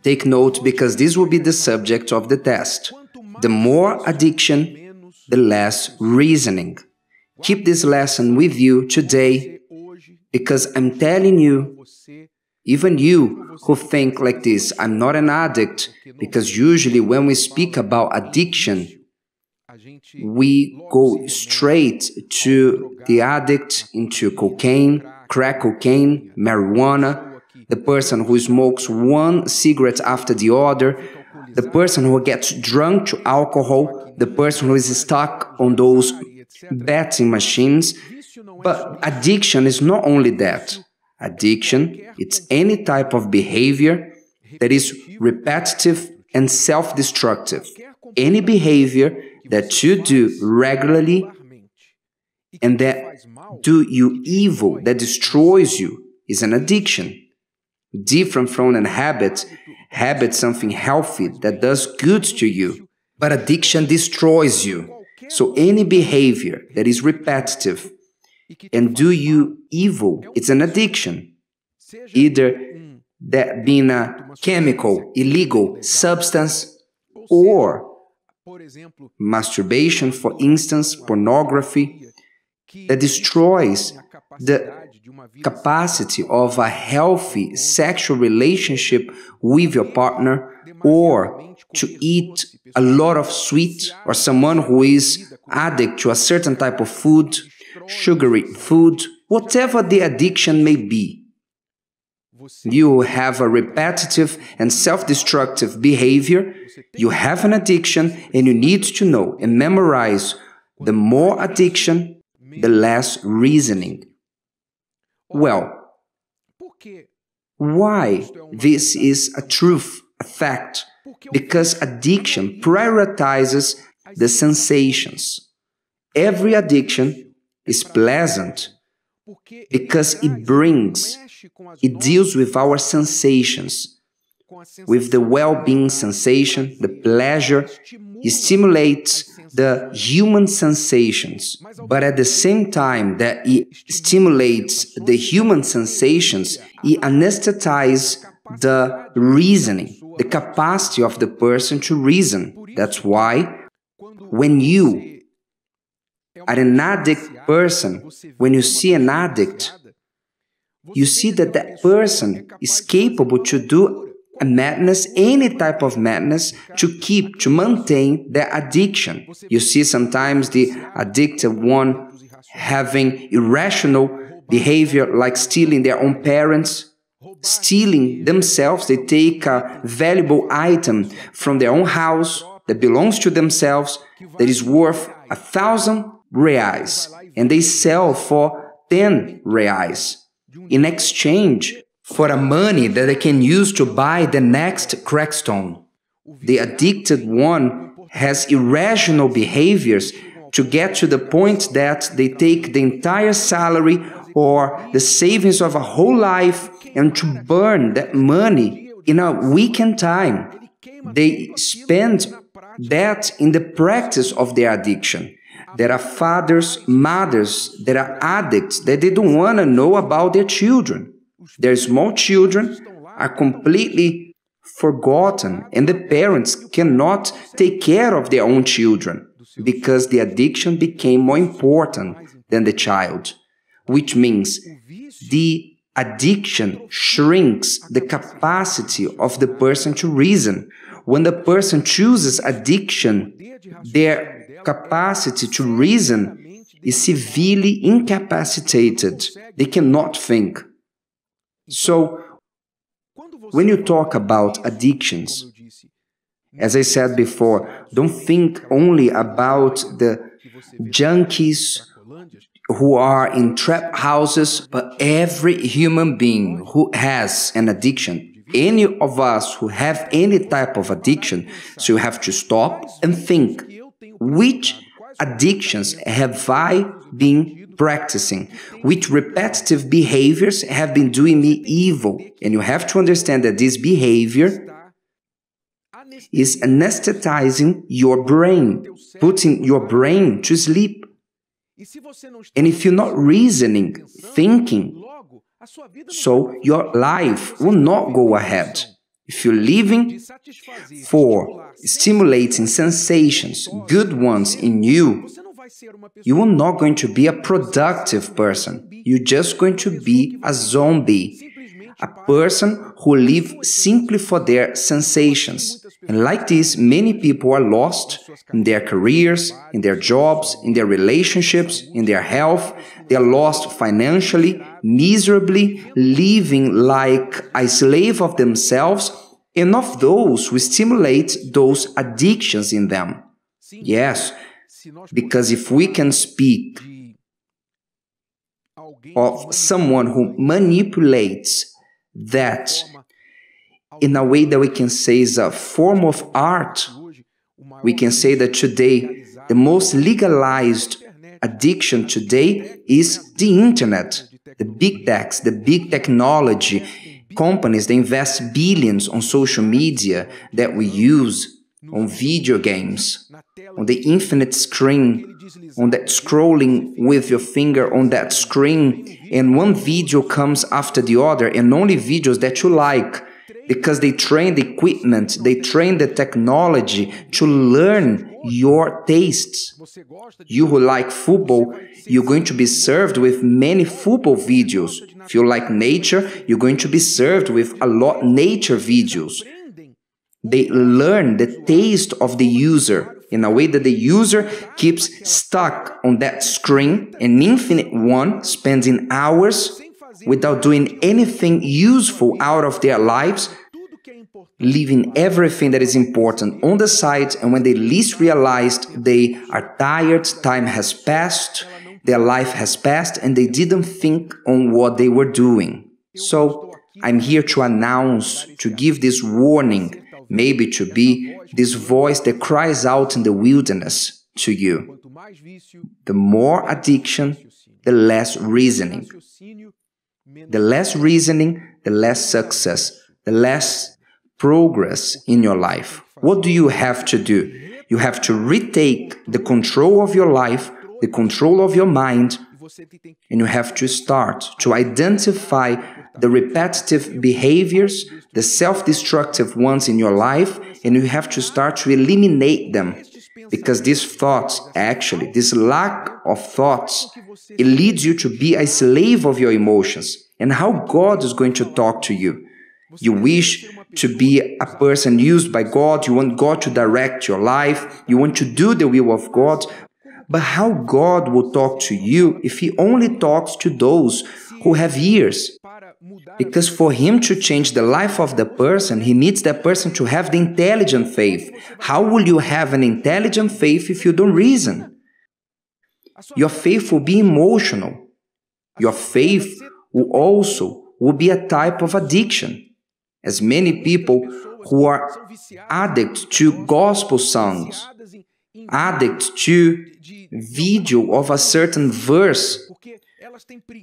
Take note, because this will be the subject of the test. The more addiction, the less reasoning. Keep this lesson with you today, because I'm telling you, even you who think like this, I'm not an addict, because usually when we speak about addiction, we go straight to the addict, into cocaine, crack cocaine, marijuana, the person who smokes one cigarette after the other, the person who gets drunk to alcohol, the person who is stuck on those betting machines. But addiction is not only that. Addiction, it's any type of behavior that is repetitive and self-destructive. Any behavior that you do regularly and that do you evil, that destroys you, is an addiction. Different from a habit. Habit, something healthy that does good to you. But addiction destroys you. So any behavior that is repetitive and do you evil, it's an addiction. Either that being a chemical, illegal substance, or masturbation, for instance, pornography, that destroys the capacity of a healthy sexual relationship with your partner, or to eat a lot of sweet, or someone who is addict to a certain type of food, sugary food, whatever the addiction may be. You have a repetitive and self-destructive behavior, you have an addiction, and you need to know and memorize: the more addiction, the less reasoning. Well, why this is a truth, a fact? Because addiction prioritizes the sensations. Every addiction is pleasant because it deals with our sensations, with the well-being sensation, the pleasure. It stimulates the human sensations, but at the same time that it stimulates the human sensations, it anesthetizes the reasoning, the capacity of the person to reason. That's why when you are an addict person, when you see an addict, you see that that person is capable to do a madness, any type of madness, to maintain their addiction. You see sometimes the addicted one having irrational behavior, like stealing their own parents, stealing themselves. They take a valuable item from their own house that belongs to themselves, that is worth 1,000 reais, and they sell for 10 reais in exchange for a money that they can use to buy the next crackstone. The addicted one has irrational behaviors to get to the point that they take the entire salary or the savings of a whole life and to burn that money in a weekend time. They spend that in the practice of their addiction. There are fathers, mothers that are addicts that they don't want to know about their children. Their small children are completely forgotten, and the parents cannot take care of their own children because the addiction became more important than the child, which means the addiction shrinks the capacity of the person to reason. When the person chooses addiction, their capacity to reason is severely incapacitated. They cannot think. So, when you talk about addictions, as I said before, don't think only about the junkies who are in trap houses, but every human being who has an addiction, any of us who have any type of addiction, so you have to stop and think, which addictions have I been practicing? Which repetitive behaviors have been doing me evil? And you have to understand that this behavior is anesthetizing your brain, putting your brain to sleep. And if you're not reasoning, thinking, so your life will not go ahead. If you're living for stimulating sensations, good ones in you, you are not going to be a productive person. You're just going to be a zombie, a person who lives simply for their sensations. And like this, many people are lost in their careers, in their jobs, in their relationships, in their health. They are lost financially, miserably, living like a slave of themselves and of those who stimulate those addictions in them. Yes, because if we can speak of someone who manipulates that in a way that we can say is a form of art, we can say that today the most legalized addiction today is the internet, the big techs, the big technology companies that invest billions on social media that we use, on video games, on the infinite screen, on that scrolling with your finger on that screen, and one video comes after the other, and only videos that you like, because they train the equipment, they train the technology to learn your tastes. You who like football, you're going to be served with many football videos. If you like nature, you're going to be served with a lot nature videos. They learn the taste of the user in a way that the user keeps stuck on that screen, an infinite one, spending hours without doing anything useful out of their lives, leaving everything that is important on the side, and when they least realized, they are tired, time has passed, their life has passed, and they didn't think on what they were doing. So, I'm here to announce, to give this warning, maybe to be this voice that cries out in the wilderness to you. The more addiction, the less reasoning. The less reasoning, the less success, the less progress in your life. What do you have to do? You have to retake the control of your life, the control of your mind, and you have to start to identify the repetitive behaviors, the self-destructive ones in your life, and you have to start to eliminate them. Because these thoughts, actually, this lack of thoughts, it leads you to be a slave of your emotions. And how God is going to talk to you. You wish to be a person used by God, you want God to direct your life, you want to do the will of God, but how God will talk to you if He only talks to those who have ears? Because for Him to change the life of the person, He needs that person to have the intelligent faith. How will you have an intelligent faith if you don't reason? Your faith will be emotional. Your faith will be a type of addiction. As many people who are addicted to gospel songs, addicted to video of a certain verse,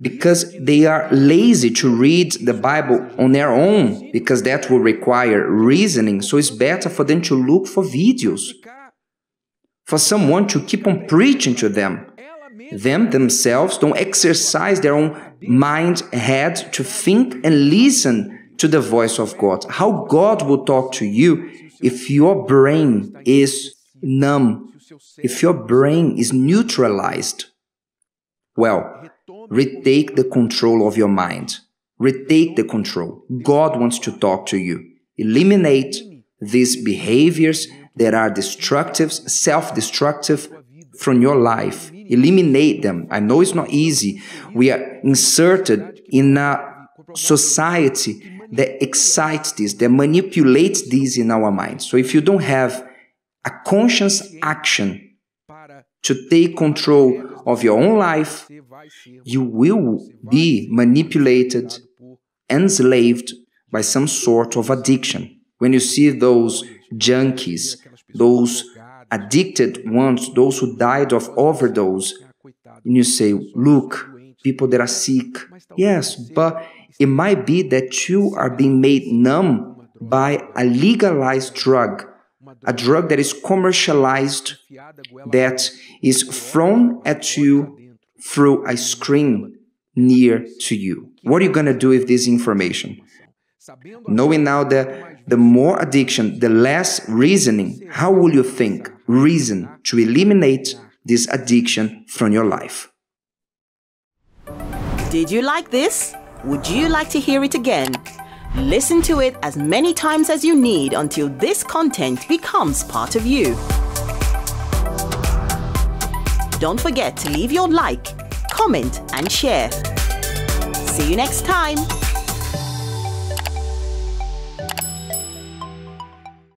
because they are lazy to read the Bible on their own, because that will require reasoning, so it's better for them to look for videos, for someone to keep on preaching to them. Them themselves don't exercise their own mind, head to think and listen to the voice of God. How God will talk to you if your brain is numb, if your brain is neutralized. Well, retake the control of your mind. Retake the control. God wants to talk to you. Eliminate these behaviors that are destructive, self-destructive from your life. Eliminate them. I know it's not easy. We are inserted in a society that excites this, that manipulates this in our minds. So if you don't have a conscious action to take control of your own life, you will be manipulated, enslaved by some sort of addiction. When you see those junkies, those addicted ones, those who died of overdose, and you say, look, people that are sick. Yes, but it might be that you are being made numb by a legalized drug, a drug that is commercialized, that is thrown at you through a screen near to you. What are you going to do with this information? Knowing now that The more addiction, the less reasoning. How will you think? Reason to eliminate this addiction from your life. Did you like this? Would you like to hear it again? Listen to it as many times as you need until this content becomes part of you. Don't forget to leave your like, comment, and share. See you next time.